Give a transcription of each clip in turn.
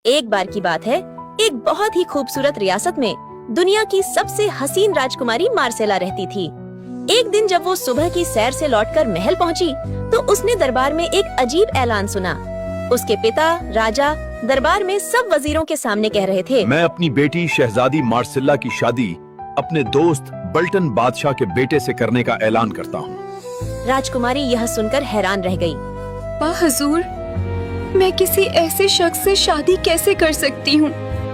एक बार की बात है, एक बहुत ही खूबसूरत रियासत में दुनिया की सबसे हसीन राजकुमारी मार्सेला रहती थी। एक दिन जब वो सुबह की सैर से लौटकर महल पहुंची, तो उसने दरबार में एक अजीब ऐलान सुना। उसके पिता राजा दरबार में सब वजीरों के सामने कह रहे थे, मैं अपनी बेटी शहजादी मार्सेला की शादी अपने दोस्त बल्टन बादशाह के बेटे से करने का ऐलान करता हूँ। राजकुमारी यह सुनकर हैरान रह गई। हुजूर, मैं किसी ऐसे शख्स से शादी कैसे कर सकती हूँ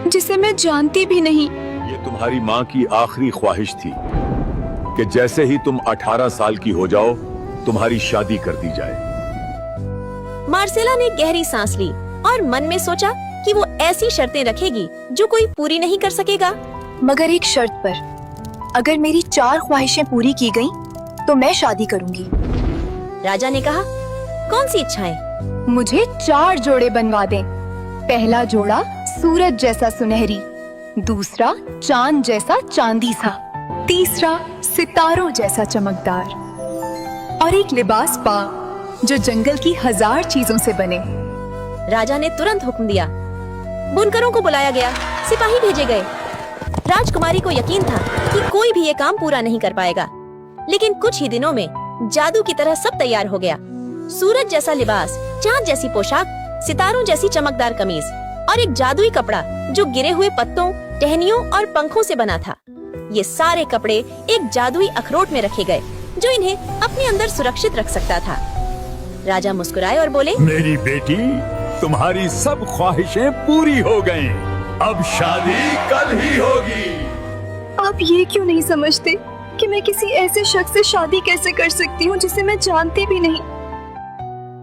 जिसे मैं जानती भी नहीं। ये तुम्हारी माँ की आखिरी ख्वाहिश थी कि जैसे ही तुम 18 साल की हो जाओ तुम्हारी शादी कर दी जाए। मार्सेला ने गहरी सांस ली और मन में सोचा कि वो ऐसी शर्तें रखेगी जो कोई पूरी नहीं कर सकेगा। मगर एक शर्त पर, अगर मेरी 4 ख्वाहिशें पूरी की गईं, तो मैं शादी करूंगी। राजा ने कहा, कौन सी इच्छाएं? मुझे 4 जोड़े बनवा दें। पहला जोड़ा सूरज जैसा सुनहरी, दूसरा चांद जैसा चांदी सा, तीसरा सितारों जैसा चमकदार, और एक लिबास पा जो जंगल की 1000 चीजों से बने। राजा ने तुरंत हुक्म दिया। बुनकरों को बुलाया गया, सिपाही भेजे गए। राजकुमारी को यकीन था कि कोई भी ये काम पूरा नहीं कर पाएगा, लेकिन कुछ ही दिनों में जादू की तरह सब तैयार हो गया। सूरज जैसा लिबास, चांद जैसी पोशाक, सितारों जैसी चमकदार कमीज और एक जादुई कपड़ा जो गिरे हुए पत्तों, टहनियों और पंखों से बना था। ये सारे कपड़े एक जादुई अखरोट में रखे गए जो इन्हें अपने अंदर सुरक्षित रख सकता था। राजा मुस्कुराए और बोले, मेरी बेटी, तुम्हारी सब ख्वाहिशें पूरी हो गईं। अब शादी कल ही होगी। आप ये क्यों नहीं समझते कि मैं किसी ऐसे शख्स से शादी कैसे कर सकती हूँ जिसे मैं जानती भी नहीं।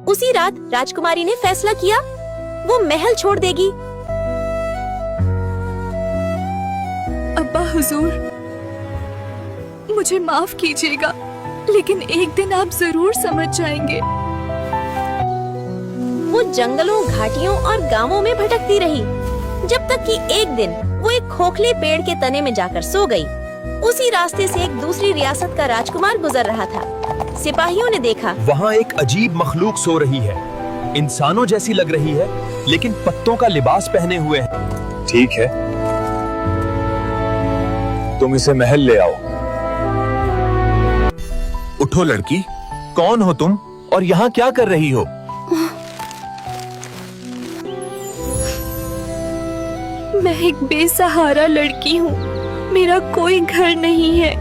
उसी रात राजकुमारी ने फैसला किया, वो महल छोड़ देगी। अब्बा हुजूर, मुझे माफ कीजिएगा, लेकिन एक दिन आप जरूर समझ जाएंगे। वो जंगलों, घाटियों और गांवों में भटकती रही, जब तक कि एक दिन वो एक खोखले पेड़ के तने में जाकर सो गई। उसी रास्ते से एक दूसरी रियासत का राजकुमार गुजर रहा था। सिपाहियों ने देखा, वहाँ एक अजीब मखलूक सो रही है। इंसानों जैसी लग रही है, लेकिन पत्तों का लिबास पहने हुए है। ठीक है, तुम इसे महल ले आओ। उठो लड़की, कौन हो तुम और यहाँ क्या कर रही हो? मैं एक बेसहारा लड़की हूँ, मेरा कोई घर नहीं है।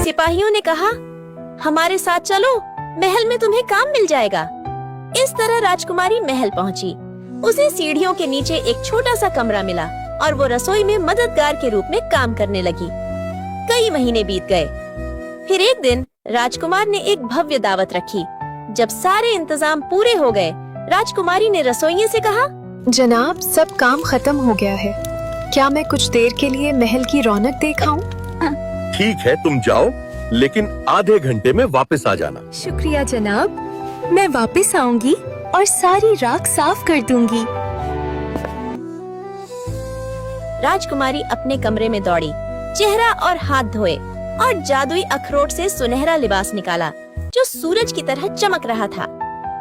सिपाहियों ने कहा, हमारे साथ चलो, महल में तुम्हें काम मिल जाएगा। इस तरह राजकुमारी महल पहुंची। उसे सीढ़ियों के नीचे एक छोटा सा कमरा मिला और वो रसोई में मददगार के रूप में काम करने लगी। कई महीने बीत गए। फिर एक दिन राजकुमार ने एक भव्य दावत रखी। जब सारे इंतजाम पूरे हो गए, राजकुमारी ने रसोइये से कहा, जनाब, सब काम खत्म हो गया है। क्या मैं कुछ देर के लिए महल की रौनक दिखाऊं? ठीक है, तुम जाओ, लेकिन आधे घंटे में वापस आ जाना। शुक्रिया जनाब, मैं वापस आऊंगी और सारी राख साफ कर दूंगी। राजकुमारी अपने कमरे में दौड़ी, चेहरा और हाथ धोए और जादुई अखरोट से सुनहरा लिबास निकाला जो सूरज की तरह चमक रहा था।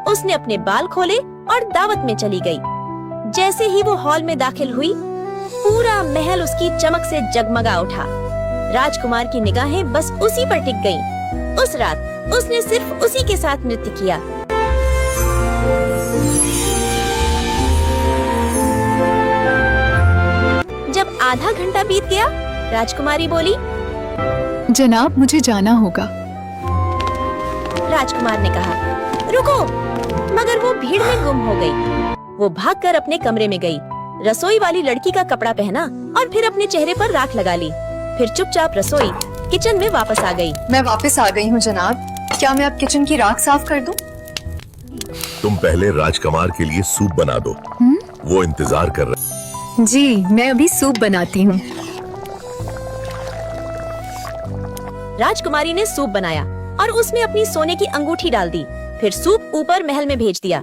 उसने अपने बाल खोले और दावत में चली गई। जैसे ही वो हॉल में दाखिल हुई, पूरा महल उसकी चमक से जगमगा उठा। राजकुमार की निगाहें बस उसी पर टिक गईं। उस रात उसने सिर्फ उसी के साथ नृत्य किया। जब आधा घंटा बीत गया, राजकुमारी बोली, जनाब, मुझे जाना होगा। राजकुमार ने कहा, रुको, मगर वो भीड़ में गुम हो गई। वो भागकर अपने कमरे में गई, रसोई वाली लड़की का कपड़ा पहना और फिर अपने चेहरे पर राख लगा ली। फिर चुपचाप रसोई किचन में वापस आ गई। मैं वापस आ गई हूँ जनाब। क्या मैं अब किचन की राख साफ कर दूं? तुम पहले राजकुमार के लिए सूप बना दो। वो इंतजार कर रहा है। जी, मैं अभी सूप बनाती हूँ। राजकुमारी ने सूप बनाया और उसमें अपनी सोने की अंगूठी डाल दी। फिर सूप ऊपर महल में भेज दिया।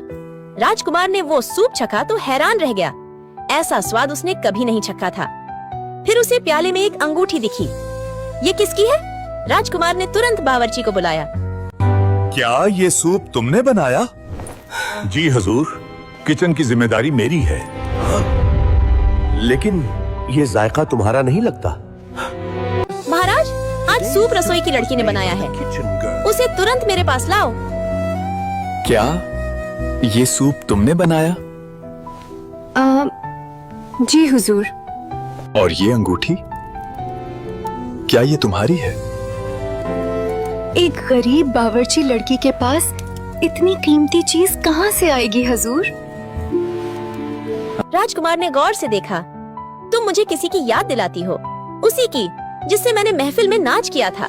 राजकुमार ने वो सूप चखा तो हैरान रह गया। ऐसा स्वाद उसने कभी नहीं चखा था। फिर उसे प्याले में एक अंगूठी दिखी। ये किसकी है? राजकुमार ने तुरंत बावर्ची को बुलाया। क्या ये सूप तुमने बनाया? जी हजूर, किचन की जिम्मेदारी मेरी है। लेकिन ये जायका तुम्हारा नहीं लगता। महाराज, आज सूप रसोई की लड़की ने बनाया है, उसे तुरंत मेरे पास लाओ। क्या ये सूप तुमने बनाया? जी हुजूर। और ये अंगूठी, क्या ये तुम्हारी है? एक गरीब बावर्ची लड़की के पास इतनी कीमती चीज कहाँ से आएगी हुजूर? राजकुमार ने गौर से देखा। तुम मुझे किसी की याद दिलाती हो, उसी की जिससे मैंने महफिल में नाच किया था।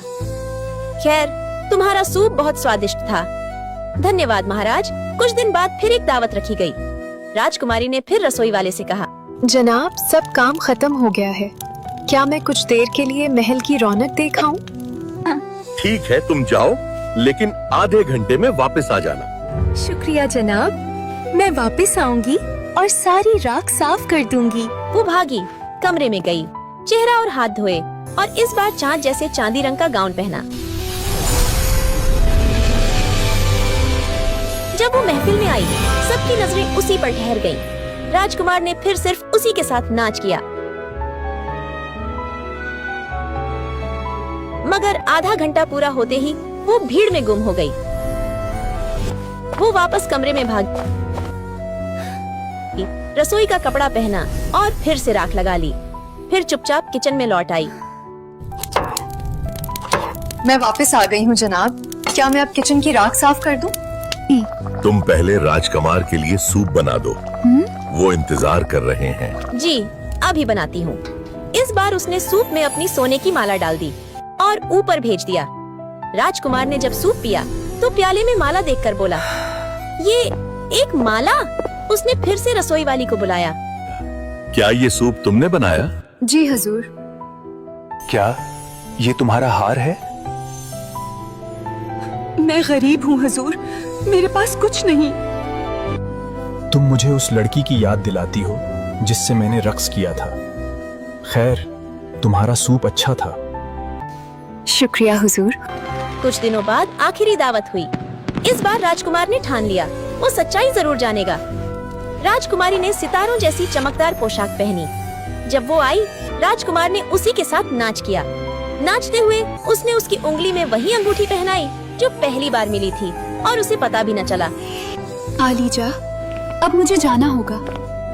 खैर, तुम्हारा सूप बहुत स्वादिष्ट था। धन्यवाद महाराज। कुछ दिन बाद फिर एक दावत रखी गई। राजकुमारी ने फिर रसोई वाले से कहा, जनाब, सब काम खत्म हो गया है। क्या मैं कुछ देर के लिए महल की रौनक दिखाऊं? ठीक है, तुम जाओ, लेकिन आधे घंटे में वापस आ जाना। शुक्रिया जनाब, मैं वापस आऊंगी और सारी राख साफ कर दूंगी। वो भागी, कमरे में गई, चेहरा और हाथ धोए और इस बार चांद जैसे चांदी रंग का गाउन पहना। जब वो महफिल में आई, सबकी नजरें उसी पर ठहर गईं। राजकुमार ने फिर सिर्फ उसी के साथ नाच किया। मगर आधा घंटा पूरा होते ही वो भीड़ में गुम हो गई। वो वापस कमरे में भागी, रसोई का कपड़ा पहना और फिर से राख लगा ली। फिर चुपचाप किचन में लौट आई। मैं वापस आ गई हूँ जनाब। क्या मैं अब किचन की राख साफ कर दूं? तुम पहले राजकुमार के लिए सूप बना दो, वो इंतजार कर रहे हैं। जी, अभी बनाती हूँ। इस बार उसने सूप में अपनी सोने की माला डाल दी और ऊपर भेज दिया। राजकुमार ने जब सूप पिया तो प्याले में माला देखकर बोला, ये एक माला। उसने फिर से रसोई वाली को बुलाया। क्या ये सूप तुमने बनाया? जी हुजूर। क्या ये तुम्हारा हार है? मैं गरीब हूँ हुजूर, मेरे पास कुछ नहीं। तुम मुझे उस लड़की की याद दिलाती हो जिससे मैंने रक्स किया था। खैर, तुम्हारा सूप अच्छा था। शुक्रिया हुजूर। कुछ दिनों बाद आखिरी दावत हुई। इस बार राजकुमार ने ठान लिया, वो सच्चाई जरूर जानेगा। राजकुमारी ने सितारों जैसी चमकदार पोशाक पहनी। जब वो आई, राजकुमार ने उसी के साथ नाच किया। नाचते हुए उसने उसकी उंगली में वही अंगूठी पहनाई जो पहली बार मिली थी और उसे पता भी न चला। आलीजा, अब मुझे जाना होगा।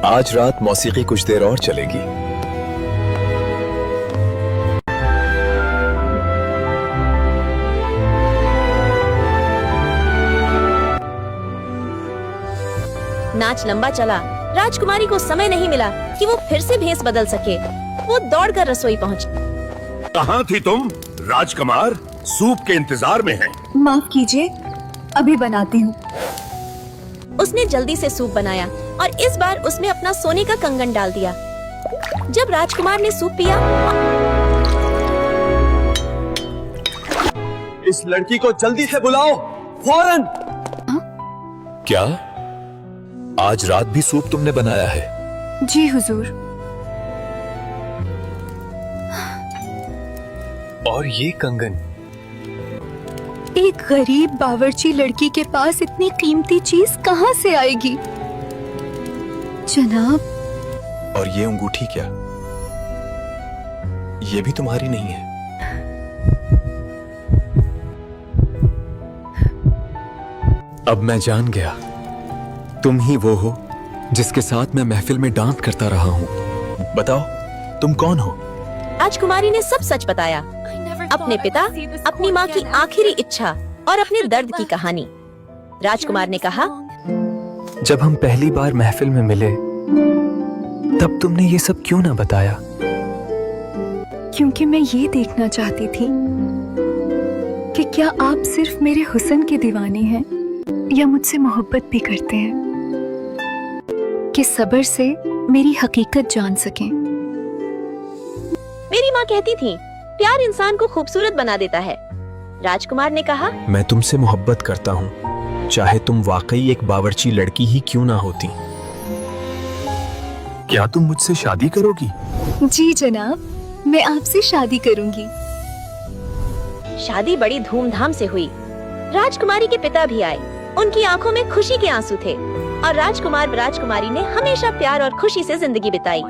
आज रात मौसीकी कुछ देर और चलेगी। नाच लंबा चला। राजकुमारी को समय नहीं मिला कि वो फिर से भेस बदल सके। वो दौड़कर रसोई पहुंची। कहाँ थी तुम? राजकुमार सूप के इंतजार में है। माफ कीजिए, अभी बनाती हूँ। उसने जल्दी से सूप बनाया और इस बार उसमें अपना सोने का कंगन डाल दिया। जब राजकुमार ने सूप पिया, इस लड़की को जल्दी से बुलाओ, फौरन। क्या आज रात भी सूप तुमने बनाया है? जी हुजूर। और ये कंगन? एक गरीब बावर्ची लड़की के पास इतनी कीमती चीज कहाँ से आएगी? जनाब। और ये अंगूठी क्या? ये भी तुम्हारी नहीं है? अब मैं जान गया, तुम ही वो हो जिसके साथ मैं महफिल में डांस करता रहा हूँ। बताओ, तुम कौन हो? राजकुमारी ने सब सच बताया। अपने पिता, अपनी माँ की आखिरी इच्छा और अपने दर्द की कहानी। राजकुमार ने कहा, जब हम पहली बार महफिल में मिले तब तुमने ये सब क्यों ना बताया? क्योंकि मैं ये देखना चाहती थी कि क्या आप सिर्फ मेरे हुस्न के दीवाने हैं या मुझसे मोहब्बत भी करते हैं, कि सब्र से मेरी हकीकत जान सकें। मेरी माँ कहती थी, प्यार इंसान को खूबसूरत बना देता है। राजकुमार ने कहा, मैं तुमसे मोहब्बत करता हूँ, चाहे तुम वाकई एक बावर्ची लड़की ही क्यों ना होती। क्या तुम मुझसे शादी करोगी? जी जनाब, मैं आपसे शादी करूंगी। शादी बड़ी धूमधाम से हुई। राजकुमारी के पिता भी आए। उनकी आंखों में खुशी के आंसू थे और राजकुमार राजकुमारी ने हमेशा प्यार और खुशी से जिंदगी बिताई।